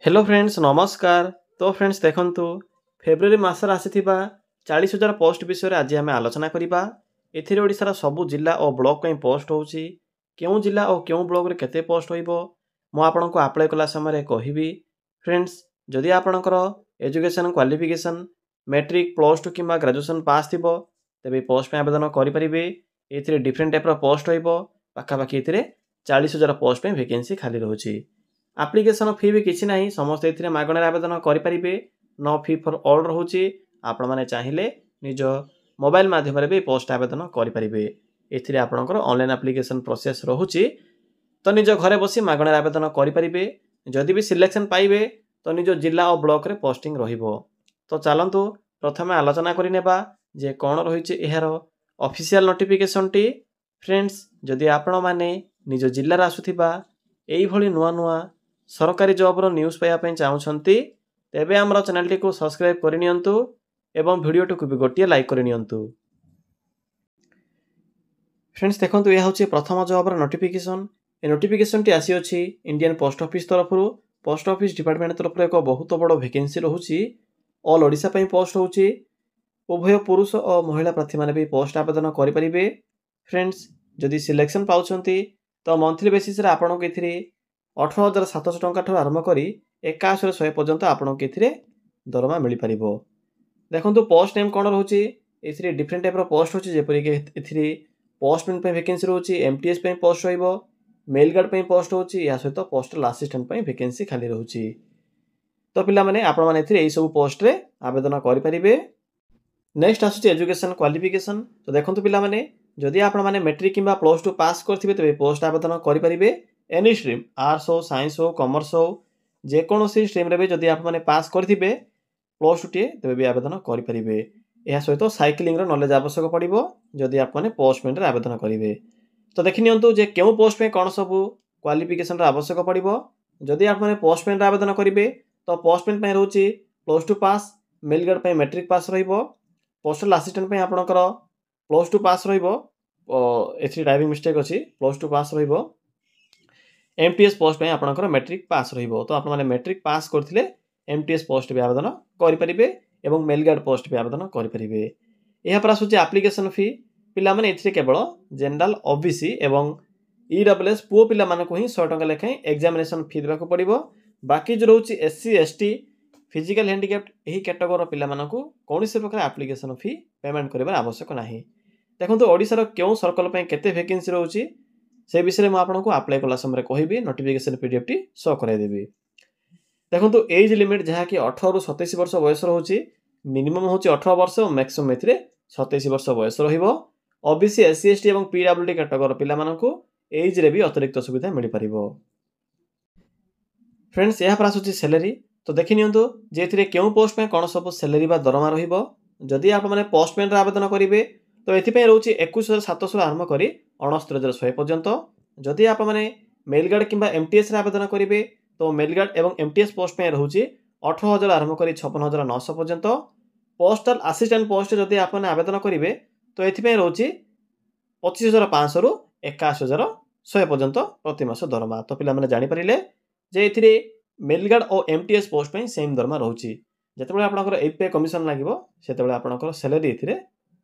Hello friends नमस्कार। तो friends देखंतु फेब्रुआरी मासर आसीथिबा 40,000 पोस्ट विषय आज आम आलोचना करिबा। एथिरे ओडिसार सबु जिला और ब्लॉक पई पोस्ट होउची। केउ जिला और केउ ब्लॉक रे केते पोस्ट होइबो मु आपनको अप्लाई कला समय कहिबी। फ्रेंड्स जदि आपनकर एजुकेशन क्वालिफिकेशन मैट्रिक प्लस 2 किंबा ग्रेजुएशन पास थिबो तेबे पोस्ट पे आवेदन करि परिबे। एथिरे डिफरेंट टाइप रो पोस्ट होइबो। पाखापाखि एथिरे 40,000 पोस्ट पे वैकेंसी खाली रहउची। आप्लिकेसन फी भी किसी ना समस्त ए मागण आवेदन करेंगे। नो फी फॉर ऑल रोचे। आपण मैंने चाहिए निज मोबाइल माध्यम भी पोस्ट आवेदन करेंगे। एथिरे आपणकर ऑनलाइन एप्लिकेशन प्रोसेस रोचे। तो निज घरे बसी मागण आवेदन करेंगे। जदि भी सिलेक्शन पाइबे तो निज जिला और ब्लॉक रे पोस्टिंग रहिबो। तो चलतु प्रथम आलोचना करनेबा जे कौन रही यार ऑफिशियल नोटिफिकेशन टी। फ्रेंड्स जदि आपण माने निज जिल्लार आसुथिबा एई भली नुआ नुआ सरकारी जॉब रो न्यूज़ पाइबा चाहूँगी तेबे आमर चैनल टी को सब्सक्राइब करनियंतु एवं वीडियो टी को भी गोटे लाइक करनियंतु। फ्रेंड्स देखंतु यह होची प्रथम जॉब रो नोटिफिकेशन। ए नोटिफिकेशन टी आसी अछि इंडियन पोस्ट ऑफिस तरफरु। पोस्ट ऑफिस डिपार्टमेंट तरफ एक बहुत बड़ वैकेंसी रहउची। ऑल ओडिशा पई पोस्ट होउची। उभय पुरुष और महिला प्रार्थी माने भी पोस्ट आवेदन करि परिबे। फ्रेंड्स जदि सिलेक्शन पाउछंती तो मंथली बेसिस रे आपन को एथिरे 18,700 टंका ठर आरंभ करी 81,100 पर्यंत आपन के एथिरे दरमा मिल परिबो। देखंतु पोस्ट नेम कोन रहउची। एथिरे डिफरेंट टाइप रो पोस्ट होची जेपरि के एथिरे पोस्टमैन पे वैकेंसी रहउची। एमटीएस पे पोस्ट होइबो। मेल गार्ड पे पोस्ट होची। या सहित पोस्टल असिस्टेंट पे वैकेंसी खाली रहउची। तो पिला माने आपण माने एथिरे एई सब पोस्ट रे आवेदन करि परिबे। नेक्स्ट आसुची एजुकेशन क्वालिफिकेशन। तो देखंतु पिला माने जदि आपण माने मैट्रिक किंबा प्लस 2 पास करथिबे तबे पोस्ट आवेदन करि परिबे। एनी स्ट्रीम आर्ट्स हो साइंस हो कॉमर्स हो जे कोनोसी स्ट्रीम रे भी जदि आप माने पास करथिबे प्लस 2 टे तबे भी आवेदन करि परिबे। एहा सहित साइक्लिंग रो नॉलेज आवश्यक पड़िबो जदि आप माने पोस्टमैन रे आवेदन करिवे। तो देखि नियंतु जे केउ पोस्ट पे कोन सब क्वालिफिकेशन रो आवश्यक पड़िबो। जदि आप माने पोस्टमैन रे आवेदन करिवे तो पोस्टमैन पे रहउची प्लस 2 पास। मेल गार्ड पे मैट्रिक पास रहिबो। पोस्टल असिस्टेंट पे आपनकर प्लस 2 पास रहिबो। एथि टाइपिंग मिस्टेक अछि प्लस 2 पास रहिबो। एमटीएस पोस्ट पे आपनकर मैट्रिक पास रहिबो। तो आपण माने मैट्रिक पास करथिले एमटीएस पोस्ट भी आवेदन करि परिबे एवं मेल गार्ड पोस्ट भी आवेदन करि परिबे। एहा पर आसुची एप्लिकेशन फी। पिला माने एथिरे केवल जनरल ओबीसी एवं ईडब्ल्यूएस पो पिला माने को ही 100 टंका लेखै एग्जामिनेशन फी देबा को पड़िबो। बाकी जो रहउची एससी एसटी फिजिकल हैंडिकैप्ड एही कैटेगरी रो पिला मानकू कोनोसी प्रकार एप्लिकेशन फी पेमेंट करिबार आवश्यक नाही। देखंतु ओडिसा रो केउ सर्कल पे केते वैकेंसी रहउची से विषय में आपको अप्लाई कला समय कहबी। नोटिफिकेशन पीडीएफ टी शो कराई देबी। देखंतु एज लिमिट जहा कि 18 रु 27 वर्ष बयस रहउची। मिनिमम होची 18 वर्ष और मैक्सिमम एथिरे 27 वर्ष बयस रहिबो। ओबीसी एससी एसटी एवं पीडब्ल्यूडी कैटेगरी पिला मानकू एज रे भी अतिरिक्त सुविधा मिल परिबो। फ्रेंड्स यह पर आसुची सैलरी। तो देखि नियंतु जे एथिरे केउ पोस्ट पे कोन सब सैलरी बा दरमा रहिबो। जदि आप माने पोस्टमैन रे आवेदन करिवे तो एथि पे रहउची 21,700 आरंभ करी 69,100 पर्यंत। जदि आप माने मेल गार्ड किंबा एमटीएस रे आवेदन करिवे तो मेल गार्ड एवं एमटीएस पोस्ट पे रहउची 18,000 आरंभ करी 56,900 पर्यंत। पोस्टल असिस्टेंट पोस्ट जदि आप माने आवेदन करिवे तो एथि पे रहउची 25,500 रु 81,100 पर्यंत प्रति मास दरमा। तो पिला माने जानि परिले जे एथिरे मेल गार्ड और एमटीएस पोस्ट पे सेम दरमा रहउची। जेतेबेले आपनकर एपे कमिशन लागिवो सेतेबेले आपनकर सैलरी एथिरे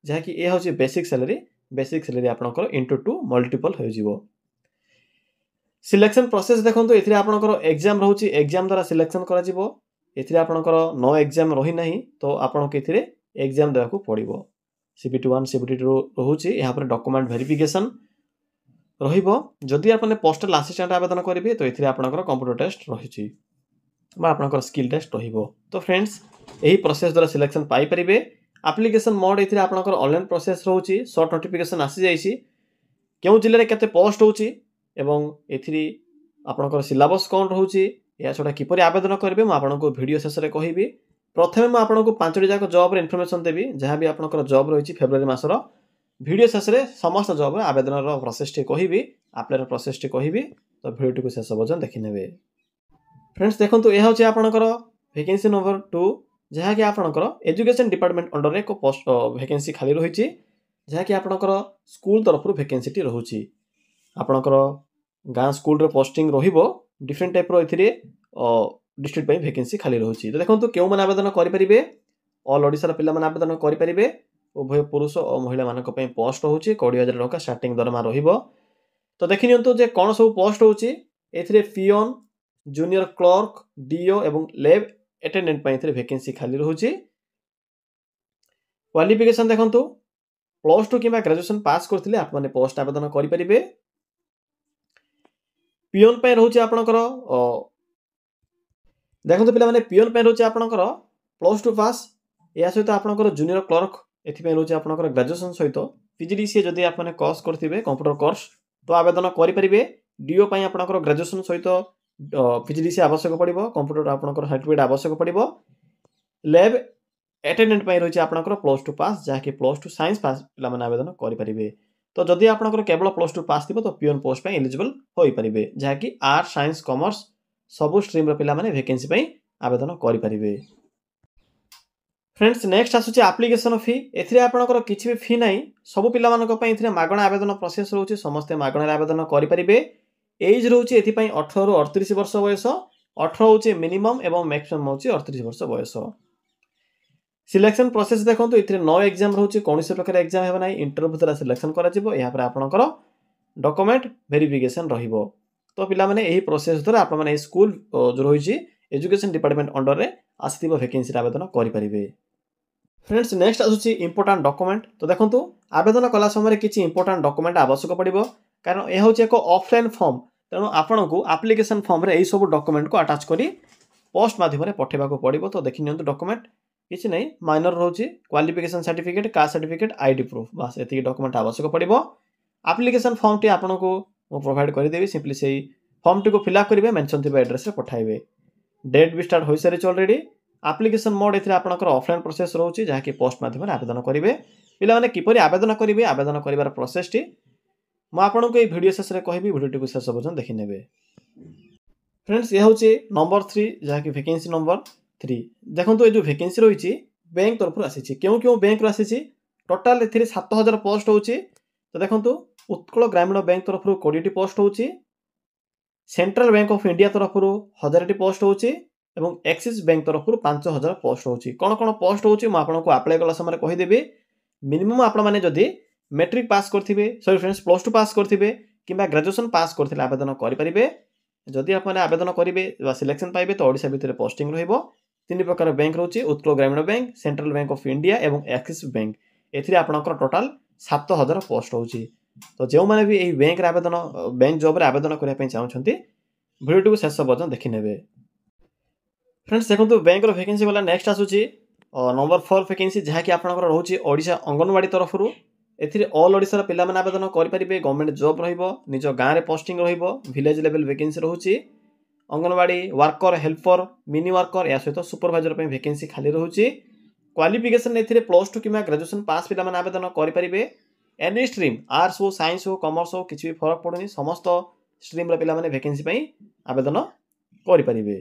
जहा कि ए होची बेसिक सैलरी आपनकर इंटू 2 मल्टीपल हो जिवो। सिलेक्शन प्रोसेस देखंतु एथिरे आपनकर एग्जाम रहउची। एग्जाम द्वारा सिलेक्शन करा जिवो। एथिरे आपनकर नो एग्जाम रही नाही तो आपनको एथिरे एग्जाम देबा को पड़िबो। CBT 1 CBT 2 रहउची। यहा पर डॉक्यूमेंट वेरिफिकेशन रहिबो। जदि आपने पोस्टल असिस्टेंट आवेदन करिवे तो एथिरे आपनकर कंप्यूटर टेस्ट रहिची बा आपनकर स्किल टेस्ट रहिबो। तो फ्रेंड्स एही प्रोसेस द्वारा सिलेक्शन पाई परिबे। एप्लिकेशन मोड एथिरे आपनकर ऑनलाइन प्रोसेस रहउची। शॉर्ट नोटिफिकेशन आसी जाईची केउ जिल्ला रे केते पोस्ट होउची एवं एथिरे आपनकर सिलेबस कोन रहउची या छोटा किपरि आवेदन करिवे म आपनको वीडियो शेष रे कहिबी। प्रथमे म आपनको 5टी जाक जॉब रे इन्फॉर्मेशन देबी जहां भी आपनकर जॉब रहिची फेब्रुआरी मासर। वीडियो शेष रे समस्त जॉब रे आवेदन रो प्रोसेस टी कहिबी अप्लाई रो प्रोसेस टी कहिबी। तो वीडियो टी को शेष पर्यंत देखि नेबे। फ्रेंड्स देखंतु ए होची आपनकर वैकेंसी नंबर 2 जहा कि आपनकर एजुकेशन डिपार्टमेंट अंडर रे को पोस्ट वैकेंसी खाली रहिची जहा कि आपनकर स्कूल तरफ वैकेंसी टी रहउची। आपनकर गां स्कूल रे पोस्टिंग रहिबो। डिफरेंट टाइप रो एथिरे डिस्ट्रिक्ट पे वैकेंसी खाली रहउछि। तो देखंतु केउ माने आवेदन करि परिबे ऑल ओडिसा रा पिला माने आवेदन करि परिबे उभय पुरुष और महिला मानक पई पोस्ट होउछि 20000 टका स्टार्टिंग दरमा रहिबो। तो देखि नियंतु जे कोन सब पोस्ट होउछि एथिरे पियोन जूनियर क्लर्क डीओ एवं लैब अटेंडेंट पई एथिरे वैकेंसी खाली रहउछि। क्वालिफिकेशन देखंतु +2 किबा ग्रेजुएशन पास करथिले आप माने पोस्ट आवेदन करि परिबे। पियोन पे रहउछि आपनकर देखंतु पिला माने पियोन पे रहउछि आपनकर +2 पास या सहित आपनकर जूनियर क्लर्क एथि पे रहउछि आपनकर ग्रेजुएशन सहित पीजीडीसीए जदि आप माने कोर्स करथिबे कंप्यूटर कोर्स तो आवेदन करि परिबे। डीओ पई आपनकर ग्रेजुएशन सहित पीजीडीसीए आवश्यक पड़िबो कंप्यूटर आपनकर सर्टिफिकेट आवश्यक पड़िबो। लैब अटेंडेंट पई रहउछि आपनकर +2 पास जाके +2 साइंस पास पिला माने आवेदन करि परिबे। तो जदि आपनकर केवल +2 पास थिबो तो पियोन पोस्ट पे एलिजिबल होई परिबे जाकी आर्ट साइंस कॉमर्स सबु स्ट्रीम रो पिला माने वैकेंसी पई आवेदन करि परिबे। फ्रेंड्स नेक्स्ट आसुची एप्लीकेशन फी एथिरे आपनकर किछि भी फी नाही सबु पिला मानक पई एथिरे मागणा आवेदन प्रोसेस रहउछि समस्त मागणा आवेदन करि परिबे। एज रहउछि एथि पई 18 रु 38 वर्ष बयस 18 होउछि मिनिमम एवं मैक्सिमम होउछि 38 वर्ष बयस। सिलेक्शन प्रोसेस देखंतु एथिरे 9 एग्जाम रहउछि कोनसे प्रकार एग्जाम हेबा नाही इंटरव्यू द्वारा सिलेक्शन करा जिवो या पर आपनकर डॉक्यूमेंट वेरिफिकेशन रहिबो। तो पिला माने एही प्रोसेस द्वारा आप माने स्कूल जो रहिछि एजुकेशन डिपार्टमेंट अंडर रे आसिथिबो वैकेंसी रे आवेदन करि परिबे। फ्रेंड्स नेक्स्ट आसुछि इंपोर्टेंट डॉक्यूमेंट तो देखंतु आवेदन कला समय किछि इंपोर्टेंट डॉक्यूमेंट आवश्यक पड़िबो कारण ए होछि एक ऑफलाइन फॉर्म तेणु आपनकु एप्लीकेशन फॉर्म रे एही सब डॉक्यूमेंट को अटैच करी पोस्ट माध्यम रे पठेबा को पड़िबो। तो देखि नियंतु डॉक्यूमेंट किछि नै माइनर रहउछि qualification certificate caste certificate ID proof बस एति डॉक्यूमेंट आवश्यक पड़िबो। एप्लीकेशन फॉर्म टी आपनकु मो प्रोवाइड करि देबी सिंपली सेही फॉर्म टी को फिल अप करिवे मेंशन थिबा एड्रेस रे पठाइबे। डेट भी स्टार्ट होई सारिछ ऑलरेडी। एप्लीकेशन मोड एथिरे आपनकर ऑफलाइन प्रोसेस रहउछि जाहा कि पोस्ट माध्यम रे आवेदन करिवे। पिला माने किपरि आवेदन करिवे आवेदन करिवार प्रोसेस टी म आपनकु ए वीडियो शेष रे कहबी वीडियो टी को शेष पर्यंत देखि नेबे। फ्रेंड्स ये होछि नंबर 3 जाहा कि वैकेंसी नंबर 3 देखंतु ए जो वैकेंसी रहिछि बैंक तरफ आसीछि केउ बैंक रो आसीछि टोटल एथिरे 7000 पोस्ट होउछि। तो देखंतु उत्कल ग्रामीण बैंक तरफ 20 टी पोस्ट होउछि सेंट्रल बैंक ऑफ इंडिया तरफ 1000 टी पोस्ट होउछि एवं एक्सिस बैंक तरफ 5000 पोस्ट होउछि। कोन कोन पोस्ट होउछि म आपनको अप्लाई कला समय कहि देबी। मिनिमम आपण माने जदि मैट्रिक पास करथिबे सॉरी फ्रेंड्स +2 पास करथिबे किबा ग्रेजुएशन पास करथिले आवेदन करि परिबे। जदि आपण आवेदन करिवे वा सिलेक्शन पाइबे तो ओडिसा भितरे पोस्टिंग रहइबो। तीन प्रकार बैंक रहउछि उत्कल ग्रामीण bank central Bank of India एवं एक्सिस बैंक एथिरे आपनकर टोटल 7000 पोस्ट होउछि। तो जेउ माने भी एही बैंक रे आवेदन बैंक जॉब रे आवेदन करिया पई चाहउछंती वीडियो को शेष पर्यंत देखि नेबे। फ्रेंड्स देखंतु बैंक रो वैकेंसी वाला नेक्स्ट आसुछि नंबर 4 वैकेंसी जहा कि आपनकर रहउछि ओडिसा अंगनवाड़ी तरफ एथिरे ऑल ओडिसा रा पिला माने आवेदन करि परिबे। गवर्नमेंट जॉब रहिबो निज गां रे पोस्टिंग रहिबो विलेज लेवल वैकेंसी रहउछि anganwadi worker helper mini worker या सहित सुपरवाइजर पे वैकेंसी खाली रहउछि। क्वालिफिकेशन एथिरे +2 किबा ग्रेजुएशन पास पिला माने आवेदन करि परिबे। एनी स्ट्रीम आर्ट्स हो साइंस हो कॉमर्स हो किछि भी फरक पड़ुनी समस्त स्ट्रीम रा पिला माने वैकेंसी पई आवेदन करि परिबे।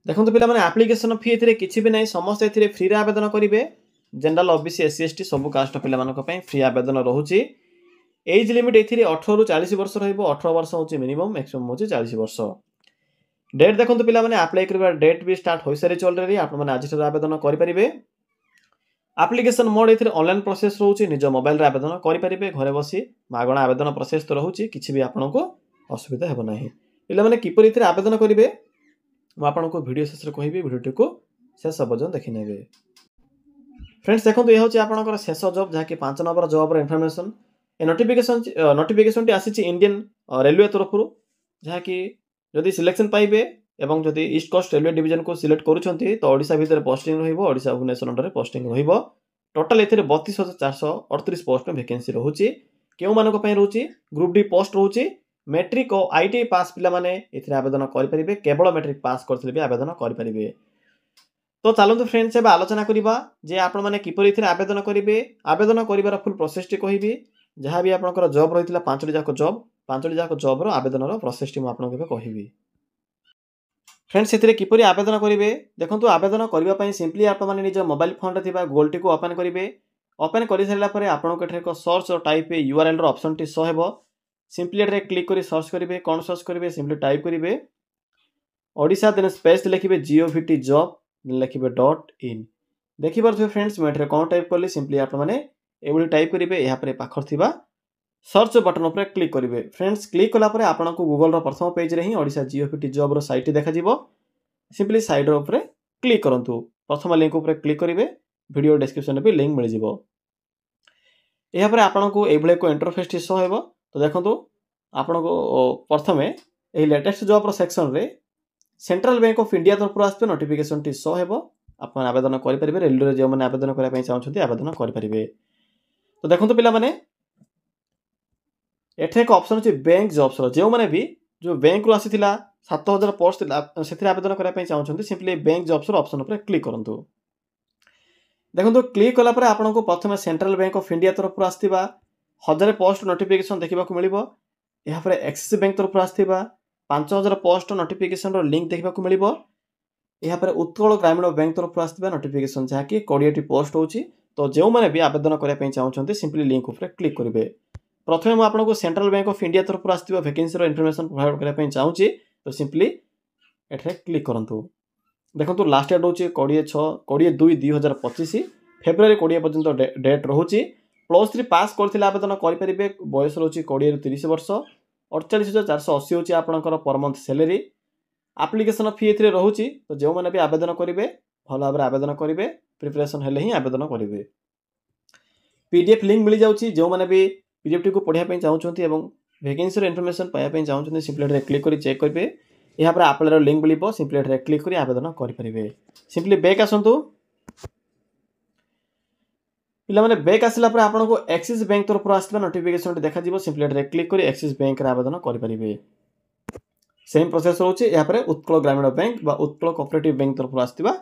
देखंतु पिला माने एप्लीकेशन फी एथिरे किछि भी नै समस्त एथिरे फ्री रे आवेदन करिवे। जनरल ओबीसी एससी एसटी सब कास्ट पिला मानक पई फ्री आवेदन रहउछि। एज लिमिट एथिरे 18 रु 40 वर्ष रहइबो 18 वर्ष होछि मिनिमम मैक्सिमम होछि 40 वर्ष। डेट देखंतु पिला माने अप्लाई करबा डेट भी स्टार्ट होई सारि ऑलरेडी आपण माने आज आवेदन करि परिबे। एप्लीकेशन मोड एथिरे ऑनलाइन प्रोसेस रहउछि निज मोबाइल रे आवेदन करि परिबे घरे बसी मागणा आवेदन प्रोसेस तो रहउछि किछि भी आपनको असुविधा हेबो नाही। पिला माने किपरि एथिरे आवेदन करिवे म आपनको वीडियो शेष रे कहबी वीडियो को शेष पर्यंत देखि नेबे। फ्रेंड्स देखंतु ए होछि आपनकर शेष जॉब जहा कि 5 नंबर जॉब रो इन्फॉर्मेशन ए नोटिफिकेशन टी आसीछि इंडियन रेलवे तरफ जहा कि जदि सिलेक्शन पाइबे एवं जदि ईस्ट कोस्ट रेलवे डिवीजन को सिलेक्ट करूछंती तो ओडिसा भीतर पोस्टिंग रहिबो ओडिसा भुवनेश्वर अंडर पोस्टिंग रहिबो। टोटल एथिरे 32438 पोस्ट में वैकेंसी रहउछि। केउ मानको पई रहउछि ग्रुप डी पोस्ट रहउछि मैट्रिक और आईटीआई पास पिला माने एथिरे आवेदन करि परिबे केवल मैट्रिक पास करथिले भी आवेदन करि परिबे। तो चलंतु फ्रेंड्स एबा आलोचना करिबा जे आपण माने किपरि एथिरे आवेदन करिवे आवेदन करिवार फुल प्रोसेस टी कहिबी जहा भी आपनकर जॉब रहितला 5टी जाक जॉब रो आवेदन रो प्रोसेस टी म आपनको के कहिबी। फ्रेंड्स एथिरे किपरि आवेदन करिवे देखंतु आवेदन करिवा पई सिंपली आपण माने निज मोबाइल फोन रे थिबा गूगल टी को ओपन करिवे। ओपन करि सारला परे आपनको एठरे को सर्च और टाइप यूआरएल रो ऑप्शन टी शो हेबो सिंपली एठरे क्लिक करी सर्च करिवे कोन सर्च करिवे सिंपली टाइप करिवे ओडिशा देन स्पेस लिखिबे जीओवीटी जॉब देन लिखिबे .in देखि पारथि फ्रेंड्स मैं एठरे कोन टाइप करली सिंपली आप माने एबुली टाइप करिवे या परे पाखर थिबा सर्च बटन ऊपर क्लिक करिवे फ्रेंड्स क्लिक कला परे आपनको गूगल रो प्रथम पेज रे ही ओडिशा जीओवीटी जॉब रो साइट देखा जिवो सिंपली साइड रो ऊपर क्लिक करंतु प्रथम लिंक ऊपर क्लिक करिवे वीडियो डिस्क्रिप्शन पे लिंक मिल जिवो या परे आपनको एबुले को इंटरफेस टी शो हेबो तो देखंतु आपनको प्रथमे एही लेटेस्ट जॉब रो सेक्शन रे सेंट्रल बैंक ऑफ इंडिया तरफ आसपे नोटिफिकेशन टी शो हेबो आप आवेदन करि परिबे रेलवे जो माने आवेदन करै पई चाहछथि आवेदन करि परिबे तो देखंतु पिला माने एठे एक ऑप्शन अछि बैंक जॉब्स रो जो माने भी जो बैंक रो आसीथिला 7000 पोस्ट थिला सेथिरा आवेदन करै पई चाहछथि सिंपली बैंक जॉब्स रो ऑप्शन ऊपर क्लिक करंतु देखंतु क्लिक कला परे आपनको प्रथमे सेंट्रल बैंक ऑफ इंडिया तरफ आस्थिबा 1000 पोस्ट नोटिफिकेशन देखिबा को मिलिबो या परे एक्सिस बैंक तरफ आस्थिबा 5000 पोस्ट नोटिफिकेशन रो लिंक देखिबा को मिलिबो या परे उत्कल ग्रामीण बैंक तरफ आस्थिबा नोटिफिकेशन जहा कि 20 टी पोस्ट होची तो जो माने भी आवेदन करै पई चाहछथि सिंपली लिंक ऊपर क्लिक करिवे प्रथमे म आपनको सेंट्रल बैंक ऑफ इंडिया तरफ आस्थिबा वैकेंसी रो इन्फॉर्मेशन प्रोवाइड करै पई चाहूची तो सिंपली एठरे क्लिक करंतु देखंतु लास्ट डेट होची 22/2/2025 फेब्रुआरी 20 पर्यंत डेट रहूची +3 पास करथिला आवेदन करि परिबे बयस रहूची 20 रु 30 वर्ष 48480 होची आपनकर per month salary application fee एथरे रहूची तो जो माने भी आवेदन करिवे भल भाबरे आवेदन करिवे प्रिपरेशन हेले ही आवेदन करिवे पीडीएफ लिंक मिल जाउची जो माने भी पीडीएफ टी को पढिया पई चाहउछंती एवं वैकेंसी रो इन्फॉर्मेशन पाया पई चाहउछंती सिंपली रे क्लिक करी चेक करिवे यहाँ पर आपलर लिंक मिलिबो सिंपली रे क्लिक करी आवेदन करि परिबे सिंपली बैक आसंतु पिला माने बैक आसिला पर आपनको एक्सिस बैंक तरफ आस्थिबा नोटिफिकेशन देखा जिवो सिंपली रे क्लिक करी एक्सिस बैंक रे आवेदन करि परिबे सेम प्रोसेस रहउची यहाँ पर उत्कल ग्रामीण बैंक बा उत्कल कोऑपरेटिव बैंक तरफ आस्थिबा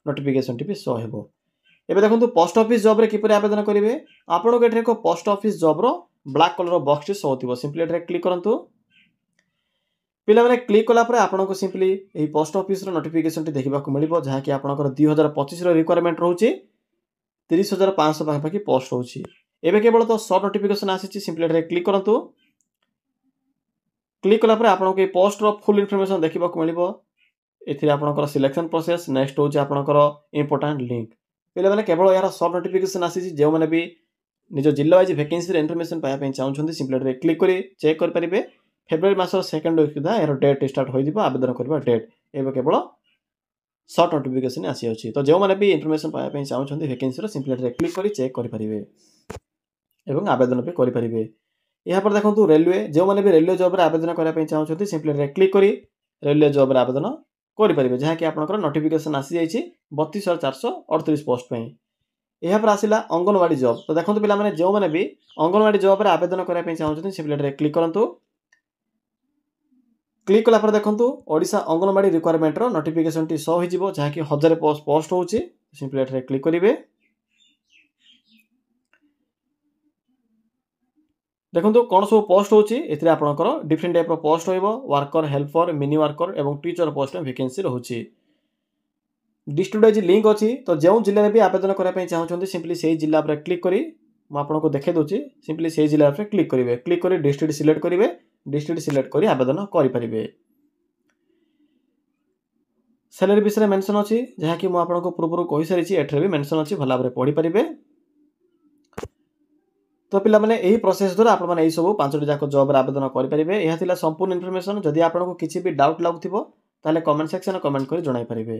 नोटिफिकेशन टी भी शो हेबो एबे देखंतु पोस्ट ऑफिस जॉब रे किपरि आवेदन करिवे आपनको एठरे को पोस्ट ऑफिस जॉब रो ब्लैक कलर बॉक्स टी शो होतिबो सिंपली रे क्लिक करंतु पिला माने क्लिक कला पर आपनको सिंपली एही पोस्ट ऑफिस रो नोटिफिकेशन टी देखिबा को मिलिबो जहा कि आपनकर 2025 रो रिक्वायरमेंट रहउची 30500 पाखी पोस्ट होउची एबे केवल तो शॉर्ट नोटिफिकेशन आसीची सिंपली रे क्लिक करंतु क्लिक कला पर आपनको ए पोस्ट रो फुल इन्फॉर्मेशन देखिबा को मिलिबो एथिरे आपनकर सिलेक्शन प्रोसेस नेक्स्ट होउची आपनकर इंपोर्टेंट लिंक पिला माने केवल यार शॉर्ट नोटिफिकेशन आसीची जे माने भी निजो जिल्ला वाइज वैकेंसी रे इन्फॉर्मेशन पाया पई चाहउछंती सिंपली रे क्लिक करी चेक कर परिबे फेब्रुआरी मास सेकंड वीक सुधा यार डेट स्टार्ट होई दिबो आवेदन करबा डेट एबे केवल शॉर्ट नोटिफिकेशन आसी अछि तो जो माने भी इन्फॉर्मेशन पाया पई चाहउछंती वैकेंसी रो सिंपली रे क्लिक करी चेक करि परिबे एवं आवेदन पे करि परिबे यहाँ पर देखंतु रेलवे जो माने भी रेलवे जॉब रे आवेदन करा पई चाहउछंती सिंपली रे क्लिक करी रेलवे जॉब रे आवेदन करि परिबे जहा कि आपनकर नोटिफिकेशन आसी जाईछि 32438 पोस्ट पई यहाँ पर आसिला अंगनवाड़ी जॉब तो देखंतु पिला माने जो माने भी अंगनवाड़ी जॉब रे आवेदन करा पई चाहउछंती सिंपली रे क्लिक करंतु क्लिक कला पर देखंतु ओडिशा अंगनवाड़ी रिक्वायरमेंट रो नोटिफिकेशन टी शो हिजिबो जहा कि 1000 पोस्ट होउची सिंपली एठरे क्लिक करिवे देखंतु कोन सब पोस्ट होउची एथिरे आपनकर डिफरेंट टाइप रो पोस्ट होइबो वर्कर हेल्पर मिनी वर्कर एवं टीचर पोस्ट में वैकेंसी रहउची डिस्ट्रिक्ट वाइज लिंक अछि तो जेउ जिल्ला रे भी आवेदन करा पई चाहउछंती सिंपली सेही जिल्ला पर क्लिक करी म आपनको देखे दोची सिंपली सेही जिल्ला पर क्लिक करिवे क्लिक करी डिस्ट्रिक्ट सिलेक्ट करिवे डिस्ट्रिक्ट सिलेक्ट करी आवेदन करि परिबे सैलरी विषय मेंशन अछि जहा कि म आपनको पूर्व कहि सारिछि एठरे भी मेंशन अछि भला बरे पढि परिबे तो पिला माने एही प्रोसेस द्वारा आपण माने एही सब पांचटी जाक जॉब रे आवेदन करि परिबे एहा थिला संपूर्ण इन्फॉर्मेशन जदि आपनको किछि भी डाउट लागुथिबो ताले कमेंट सेक्शन कमेंट करी जणाई परिबे।